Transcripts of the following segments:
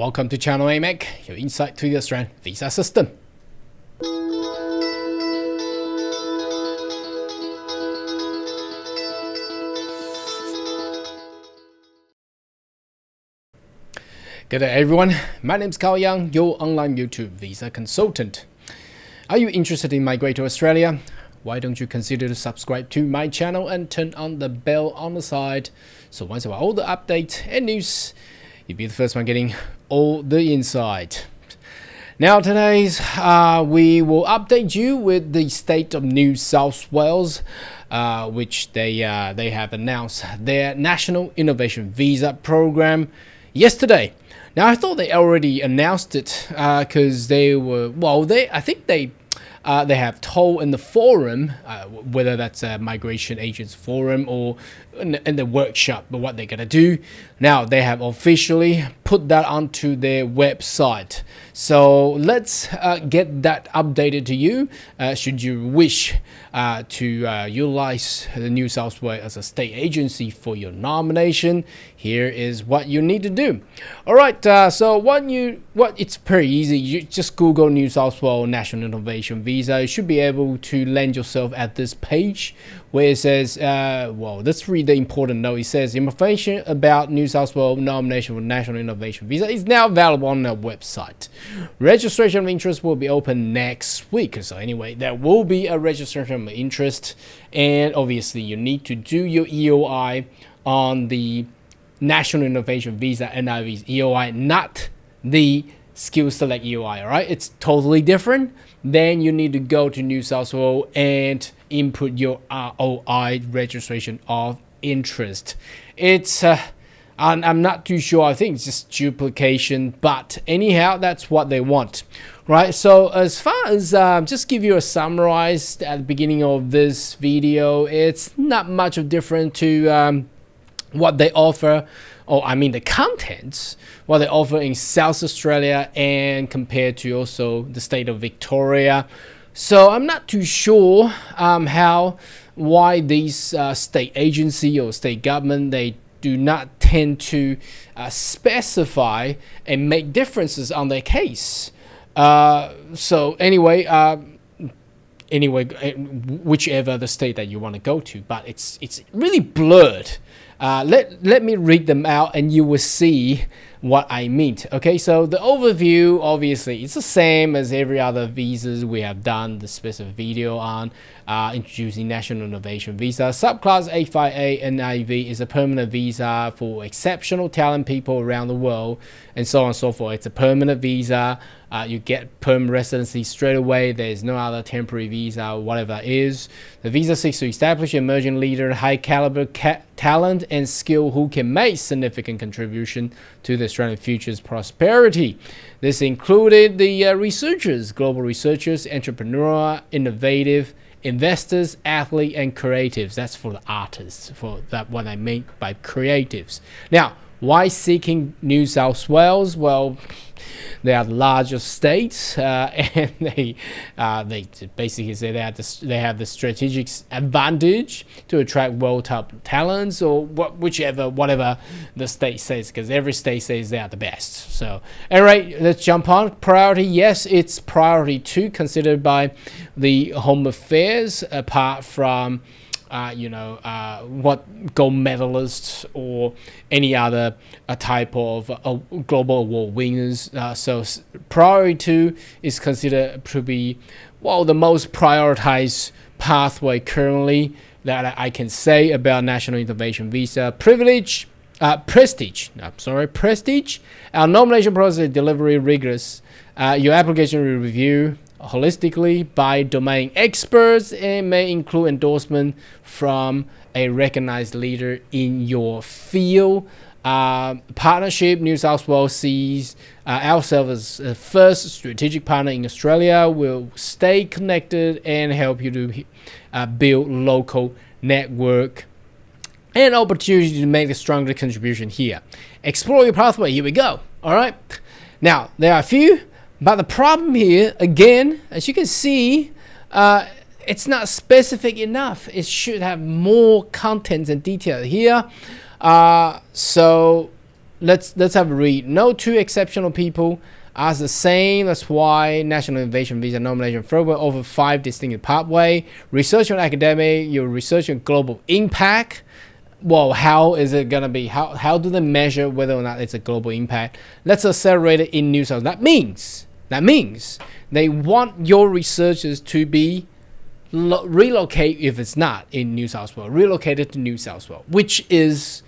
Welcome to Channel AMEC, your insight to the Australian visa system. Good day everyone, my name is Carl Young, your online YouTube visa consultant. Are you interested in migrating to Australia? Why don't you consider to subscribe to my channel and turn on the bell on the side, so once about all the updates and news, you'll be the first one getting all the insight. Now today's we will update you with the state of New South Wales, which they have announced their National Innovation Visa Program yesterday. Now I thought they already announced it because they were, well, I think they have told in the forum, whether that's a migration agents forum or in the workshop, but what they're gonna do. Now they have officially put that onto their website. So let's get that updated to you. Should you wish to utilize the New South Wales as a state agency for your nomination, here is what you need to do. All right, so it's pretty easy. You just Google New South Wales National Innovation Visa. You should be able to land yourself at this page where it says, well, let's read the important note. It says information about New South Wales nomination for National Innovation Visa is now available on our website. Registration of interest will be open next week. So anyway, there will be a registration of interest, and obviously you need to do your EOI on the National Innovation Visa NIV's EOI, not the Skill Select EOI. All right, it's totally different. Then you need to go to New South Wales and input your ROI, registration of interest. It's I'm not too sure. I think it's just duplication, but anyhow, that's what they want, right? So as far as just give you a summarize at the beginning of this video, it's not much of different to what they offer, or I mean the contents, what they offer in South Australia and compared to also the state of Victoria. So I'm not too sure why these state agency or state government, they do not tend to specify and make differences on their case. So anyway, whichever the state that you want to go to, but it's really blurred. Let me read them out and you will see what I mean. Okay, so the overview, obviously it's the same as every other visas we have done the specific video on. Introducing National Innovation Visa. Subclass 85A NIV is a permanent visa for exceptional talent people around the world, and so on and so forth. It's a permanent visa. You get permanent residency straight away. There is no other temporary visa, whatever that is. The visa seeks to establish an emerging leader, high caliber talent and skill who can make significant contribution to the Australian future's prosperity. This included the researchers, global researchers, entrepreneur, innovative, investors, athletes, and creatives. That's for the artists, for that what I mean by creatives. Now, why seeking New South Wales? Well, they are the largest states, and they basically say they have the strategic advantage to attract world top talents, or whatever the state says, because every state says they are the best. So, all right, let's jump on. Priority, yes, it's priority 2 considered by the Home Affairs, apart from what gold medalists or any other type of global award winners. So priority 2 is considered to be, well, the most prioritized pathway currently that I can say about National Innovation Visa. Prestige. Our nomination process is delivery rigorous. Your application will review holistically by domain experts and may include endorsement from a recognized leader in your field. Partnership, New South Wales sees ourselves as the first strategic partner in Australia. Will stay connected and help you to build local network and opportunity to make a stronger contribution here. Explore your pathway. Here we go. All right. Now, there are a few. But the problem here, again, as you can see, it's not specific enough. It should have more content and detail here. So let's have a read. No two exceptional people are the same. That's why National Innovation Visa Nomination Framework over 5 distinct pathways. Research on academic, your research on global impact. Well, how is it gonna be? How do they measure whether or not it's a global impact? Let's accelerate it in New South. That means they want your researchers to be relocate if it's not in New South Wales, relocated to New South Wales, which is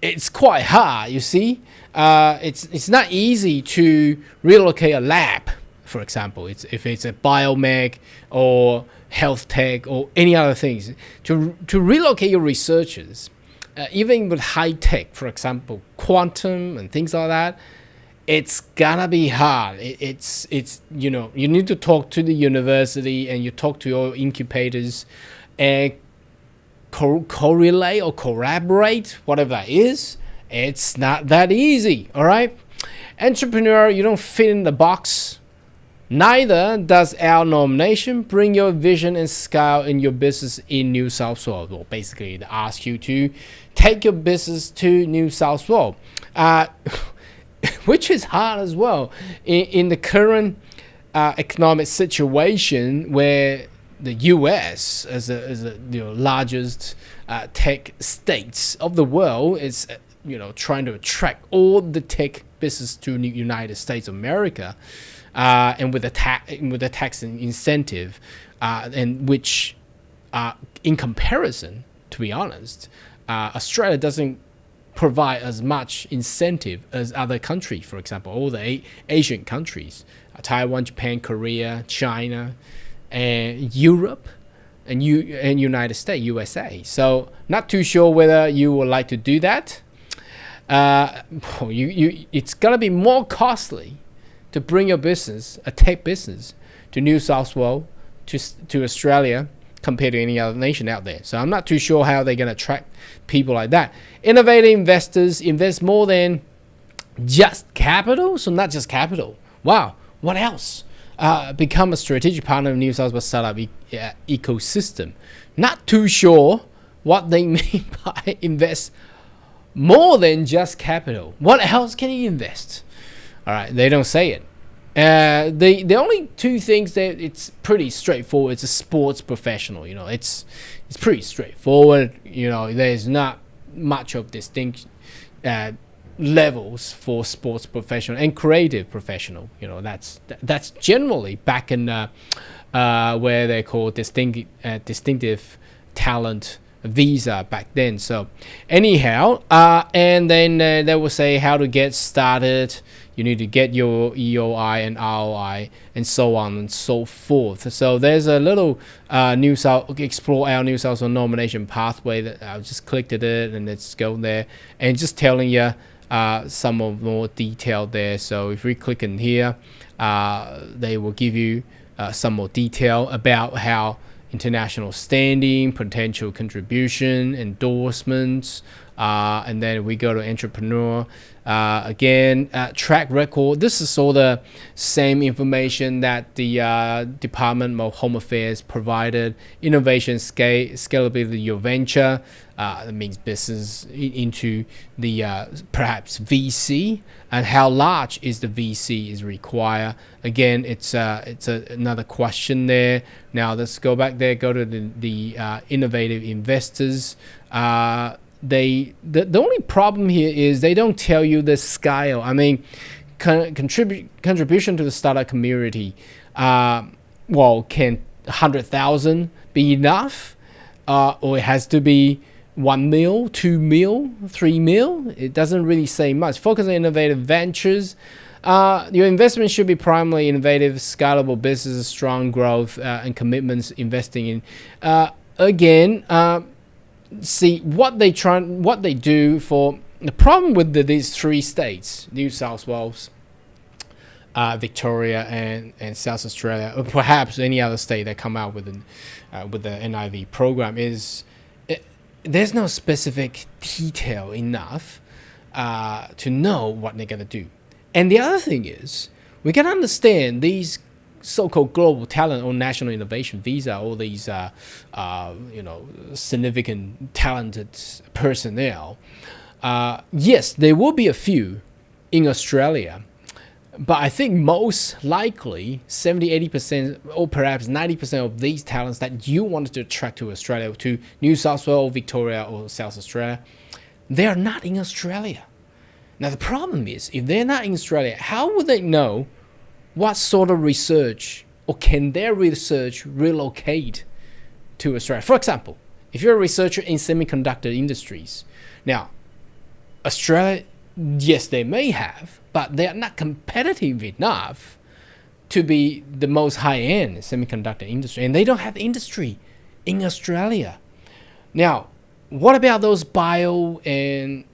it's quite hard. You see, it's not easy to relocate a lab, for example. If it's a biomech or health tech or any other things to relocate your researchers, even with high tech, for example, quantum and things like that. It's gonna be hard. It's you know, you need to talk to the university and you talk to your incubators and correlate or collaborate, whatever that is. It's not that easy. All right, entrepreneur, you don't fit in the box. Neither does our nomination. Bring your vision and scale in your business in New South Wales. Well, basically, they ask you to take your business to New South Wales. Which is hard as well in the current economic situation where the U.S. as a largest tech states of the world is trying to attract all the tech business to the United States of America, and with the tax incentive, and which in comparison, to be honest, Australia doesn't provide as much incentive as other countries. For example, all the Asian countries, Taiwan, Japan, Korea, China, and Europe, and United States, USA. So not too sure whether you would like to do that. It's gonna be more costly to bring your business, a tech business, to New South Wales, to Australia, compared to any other nation out there. So I'm not too sure how they're going to attract people like that. Innovative investors invest more than just capital. So not just capital. Wow. What else? Become a strategic partner of New South Wales startup ecosystem. Not too sure what they mean by invest more than just capital. What else can you invest? All right. They don't say it. The only two things that it's pretty straightforward. It's a sports professional. It's pretty straightforward. There's not much of distinct levels for sports professional and creative professional. That's generally back in where they call distinctive talent visa back then. So anyhow, and then they will say how to get started. You need to get your EOI and ROI and so on and so forth. So there's a little explore our New South Wales nomination pathway that I just clicked it and let's go there and just telling you some of more detail there. So if we click in here, they will give you some more detail about how international standing, potential contribution, endorsements, and then we go to entrepreneur. Again, track record. This is all the same information that the Department of Home Affairs provided. Innovation, scalability of your venture. That means business into the perhaps VC, and how large is the VC is required. Again, it's another question there. Now let's go back there. Go to the innovative investors. The only problem here is they don't tell you the scale. I mean, contribution to the startup community. Can 100,000 be enough, or it has to be 1 mil, 2 mil, 3 mil? It doesn't really say much. Focus on innovative ventures. Your investment should be primarily innovative, scalable businesses, strong growth, and commitments investing in. See what they do. For the problem with these 3 states, New South Wales, Victoria, and South Australia, or perhaps any other state that come out with the NIV program, is there's no specific detail enough to know what they're gonna do. And the other thing is, we can understand these so-called global talent or national innovation visa, all these significant talented personnel, Yes, there will be a few in Australia, but I think most likely 70, 80%, or perhaps 90% of these talents that you wanted to attract to Australia, to New South Wales, Victoria, or South Australia, they are not in Australia. Now, the problem is, if they're not in Australia, how would they know what sort of research, or can their research relocate to Australia? For example, if you're a researcher in semiconductor industries, now, Australia, yes, they may have, but they are not competitive enough to be the most high-end semiconductor industry, and they don't have industry in Australia. Now, what about those bio and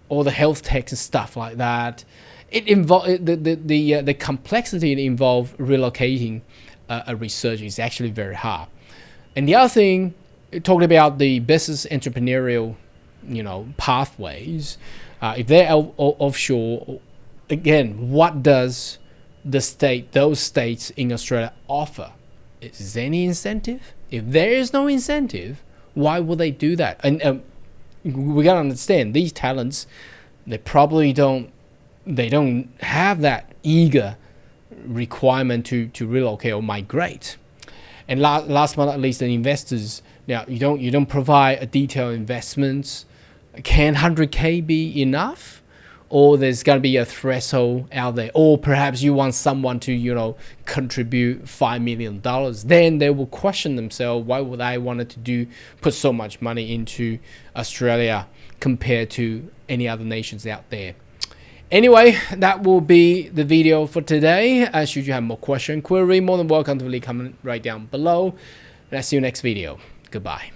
all the health tech and stuff like that? The complexity involved relocating a research is actually very hard. And the other thing, talking about the business entrepreneurial, pathways. If they're offshore, again, what does those states in Australia offer? Is there any incentive? If there is no incentive, why would they do that? And we gotta understand, these talents, they probably don't have that eager requirement to relocate or migrate. And last but not least, the investors. Now, you don't provide a detailed investments. Can 100K be enough? Or there's got to be a threshold out there. Or perhaps you want someone to, contribute $5 million. Then they will question themselves, why would I want to put so much money into Australia compared to any other nations out there? Anyway, that will be the video for today. Should you have more question, query, more than welcome to leave comment right down below. And I'll see you next video. Goodbye.